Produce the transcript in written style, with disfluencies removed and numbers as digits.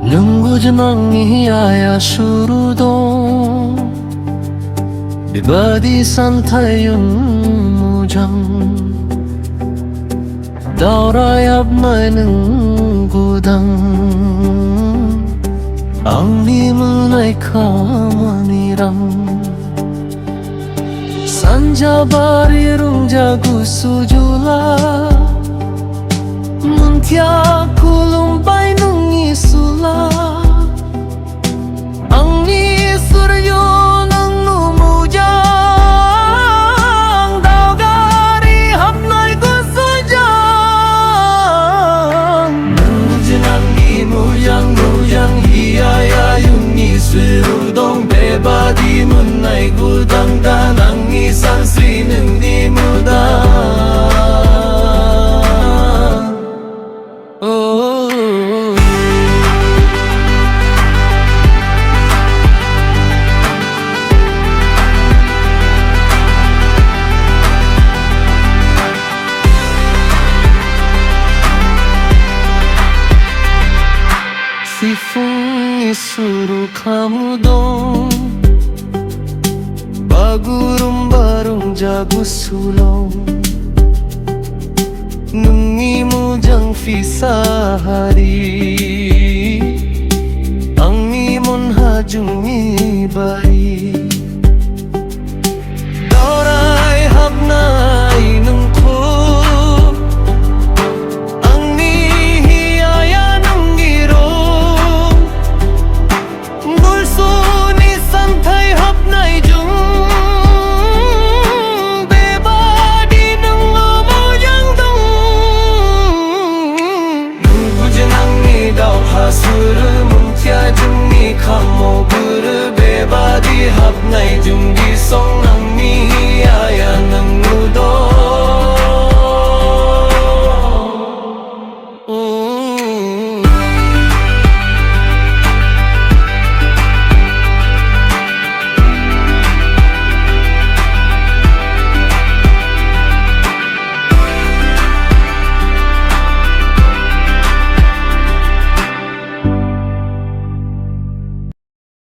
Nunggu jenang iya surudong di badi santai yung mujang daurayap na ng gudang ang nimang ay kamanirang sanja barirung jagu sujula muntia kulumbay nung isula ang ni suryo ng numujang daugari hapnay kusujang nujinang imujang mujang hiyaya yung isurudong beba di munay gudang danang isang srineng di mudang Sifung isuru kamu dong Bagurum barung jagu sulong Nungi mujang fisahari